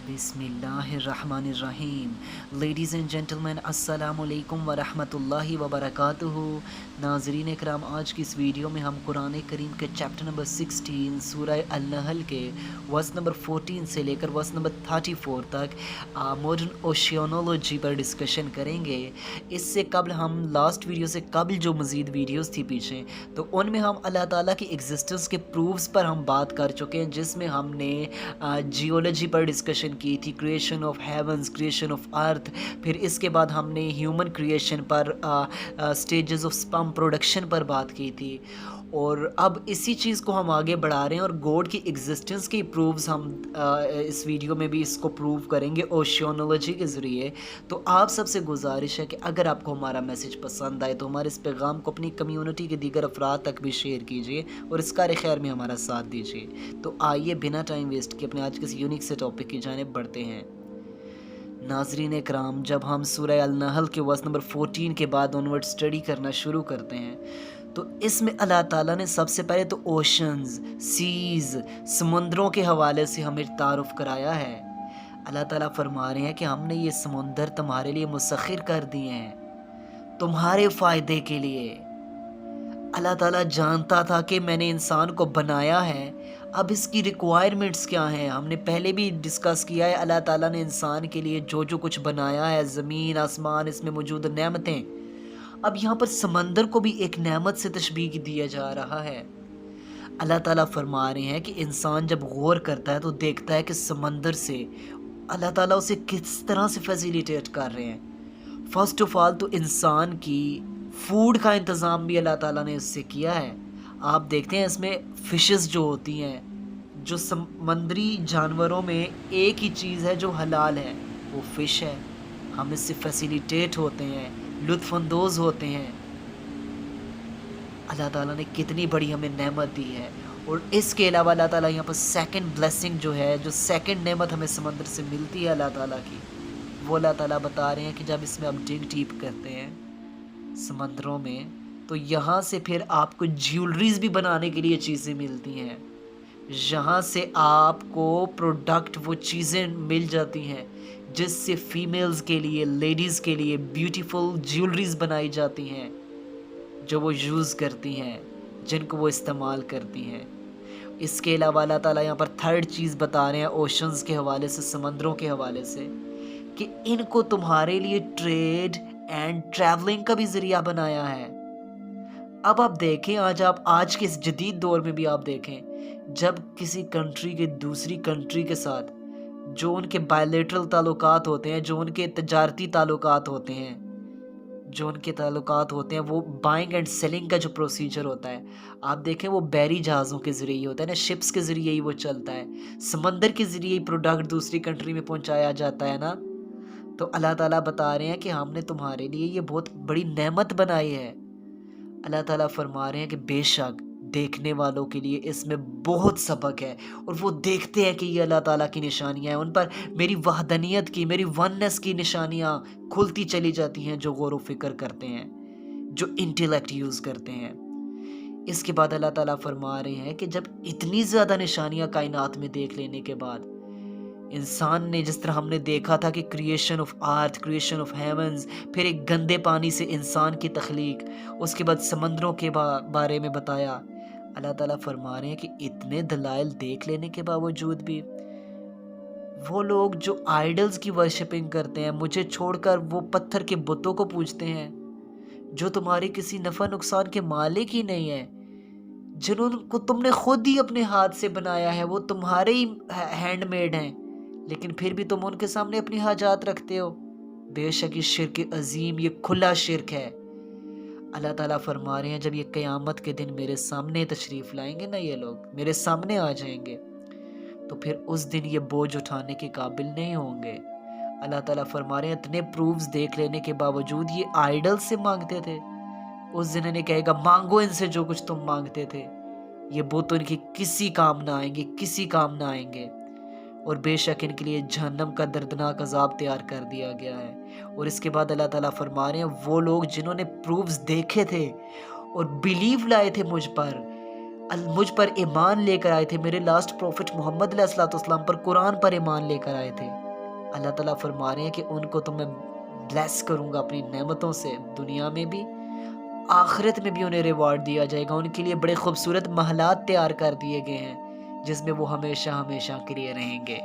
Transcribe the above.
बिस्मिल्लाहिर्रहमानिर्रहीम। Ladies and gentleman, अस्सलामु अलैकुम वरहमतुल्लाहि वबरकातुहू। नाज़रीन इकराम, आज की इस वीडियो में हम कुरान करीम के चैप्टर नंबर 16 सूरह अल-नहल के वर्स नंबर 14 से लेकर वर्स नंबर 34 तक मॉडर्न ओशियानोलॉजी पर डिस्कशन करेंगे। इससे कबल हम लास्ट वीडियो से कबल जो मज़ीद वीडियोस थी पीछे, तो उनमें हम अल्लाह ताला की एग्जिस्टेंस के प्रूफ्स पर हम बात कर चुके हैं, जिसमें हमने जियोलॉजी पर डिस्कशन की थी, creation of heavens, creation of earth. फिर इसके बाद हमने ह्यूमन क्रिएशन पर, स्टेजेस ऑफ स्पर्म प्रोडक्शन पर बात की थी। और अब इसी चीज़ को हम आगे बढ़ा रहे हैं और गॉड की एग्जिस्टेंस के प्रूफ्स हम इस वीडियो में भी इसको प्रूव करेंगे ओशियानोलॉजी के ज़रिए। तो आप सबसे गुजारिश है कि अगर आपको हमारा मैसेज पसंद आए तो हमारे इस पैगाम को अपनी कम्युनिटी के दीगर अफराद तक भी शेयर कीजिए और इस कार खैर में हमारा साथ दीजिए। तो आइए बिना टाइम वेस्ट किए अपने आज के इस यूनिक से टॉपिक की जानिब बढ़ते हैं। नाजरीन इकराम, जब हम सूरह अल-नहल के वर्स नंबर 14 के बाद ऑनवर्ड स्टडी करना शुरू करते हैं, तो इसमें अल्लाह ताला ने सबसे पहले तो ओशंस, सीज़, समुंदरों के हवाले से हमें तारुफ कराया है। अल्लाह ताला फरमा रहे हैं कि हमने ये समुंदर तुम्हारे लिए मुसख्खिर कर दिए हैं, तुम्हारे फ़ायदे के लिए। अल्लाह ताला जानता था कि मैंने इंसान को बनाया है, अब इसकी रिक्वायरमेंट्स क्या हैं। हमने पहले भी डिस्कस किया है, अल्लाह ताला ने इंसान के लिए जो जो कुछ बनाया है, ज़मीन आसमान, इसमें मौजूद नेमतें, अब यहाँ पर समंदर को भी एक नेमत से तशबीह दिया जा रहा है। अल्लाह ताला फरमा रहे हैं कि इंसान जब गौर करता है तो देखता है कि समंदर से अल्लाह ताला उसे किस तरह से फैसिलिटेट कर रहे हैं। फ़र्स्ट ऑफ ऑल तो इंसान की फूड का इंतज़ाम भी अल्लाह ताला ने उससे किया है। आप देखते हैं इसमें फ़िशेस जो होती हैं, जो समंदरी जानवरों में एक ही चीज़ है जो हलाल है, वो फ़िश है। हम इससे फैसिलिटेट होते हैं, लुत्फ़अंदोज़ होते हैं। अल्लाह ताला ने कितनी बड़ी हमें नेमत दी है। और इसके अलावा अल्लाह ताला यहाँ पर सेकंड ब्लेसिंग जो है, जो सेकंड नेमत हमें समंदर से मिलती है अल्लाह ताला की, वो अल्लाह ताला बता रहे हैं कि जब इसमें आप डिग डीप करते हैं समंदरों में, तो यहाँ से फिर आपको ज्वेलरीज भी बनाने के लिए चीज़ें मिलती हैं। यहाँ से आपको प्रोडक्ट, वो चीज़ें मिल जाती हैं जिससे फीमेल्स के लिए, लेडीज़ के लिए ब्यूटीफुल ज्वेलरीज बनाई जाती हैं, जो वो यूज़ करती हैं, जिनको वो इस्तेमाल करती हैं। इसके अलावा अल्लाह ताला यहाँ पर थर्ड चीज़ बता रहे हैं ओशंस के हवाले से, समंदरों के हवाले से, कि इनको तुम्हारे लिए ट्रेड एंड ट्रैवलिंग का भी ज़रिया बनाया है। अब आप देखें, आज के इस जदीद दौर में भी आप देखें, जब किसी कंट्री के दूसरी कंट्री के साथ जो उनके बायलैटरल ताल्लुकात होते हैं, जो उनके तजारती ताल्लुकात होते हैं, वो बाइंग एंड सेलिंग का जो प्रोसीजर होता है, आप देखें वो बहरी जहाज़ों के ज़रिए ही होता है ना, शिप्स के ज़रिए ही वो चलता है। समंदर के ज़रिए ही प्रोडक्ट दूसरी कंट्री में पहुंचाया जाता है ना। तो अल्लाह ताला बता रहे हैं कि हमने तुम्हारे लिए ये बहुत बड़ी नेमत बनाई है। अल्लाह ताला फरमा रहे हैं कि बेशक देखने वालों के लिए इसमें बहुत सबक है, और वो देखते हैं कि ये अल्लाह ताला की निशानियाँ हैं, उन पर मेरी वहदनियत की, मेरी वननेस की निशानियाँ खुलती चली जाती हैं, जो गौर व फिक्र करते हैं, जो इंटेलेक्ट यूज़ करते हैं। इसके बाद अल्लाह ताला फरमा रहे हैं कि जब इतनी ज़्यादा निशानियाँ कायनात में देख लेने के बाद, इंसान ने, जिस तरह हमने देखा था कि creation of earth, creation of heavens, फिर एक गंदे पानी से इंसान की तख्लीक, उसके बाद समंदरों के बारे में बताया। अल्लाह ताला फरमा रहे हैं कि इतने दलाइल देख लेने के बावजूद भी वो लोग जो आइडल्स की वर्शिपिंग करते हैं, मुझे छोड़कर वो पत्थर के बुतों को पूजते हैं, जो तुम्हारे किसी नफ़ा नुकसान के मालिक ही नहीं है, जिनको तुमने खुद ही अपने हाथ से बनाया है, वो तुम्हारे ही हैंडमेड हैं, लेकिन फिर भी तुम उनके सामने अपनी हाजात रखते हो। बेशक ये शिर्क अजीम, ये खुला शिर्क है। अल्लाह ताला फरमा रहे हैं, जब ये क़यामत के दिन मेरे सामने तशरीफ़ लाएंगे ना, ये लोग मेरे सामने आ जाएंगे, तो फिर उस दिन ये बोझ उठाने के काबिल नहीं होंगे। अल्लाह ताला फरमा रहे हैं, इतने प्रूफ्स देख लेने के बावजूद ये आइडल से मांगते थे। उस दिन इन्हें कहेगा, मांगो इनसे जो कुछ तुम मांगते थे, ये बुत इनकी किसी काम ना आएंगे, किसी काम ना आएंगे। और बेशक इनके लिए जहन्नम का दर्दनाक अजाब तैयार कर दिया गया है। और इसके बाद अल्लाह ताला फरमा रहे हैं, वो लोग जिन्होंने प्रूफ्स देखे थे और बिलीव लाए थे मुझ पर, مجھ پر ایمان لے کر آئے تھے، میرے لاسٹ پروفٹ محمد علیہ الصلوۃ والسلام پر قرآن پر ایمان لے کر آئے تھے، اللہ تعالیٰ فرما رہے ہیں کہ ان کو تو میں بلیس کروں گا اپنی نعمتوں سے، دنیا میں بھی آخرت میں بھی انہیں ریوارڈ دیا جائے گا، ان کے لیے بڑے خوبصورت محلات تیار کر دیے گئے ہیں جس میں وہ ہمیشہ ہمیشہ کے لیے رہیں گے۔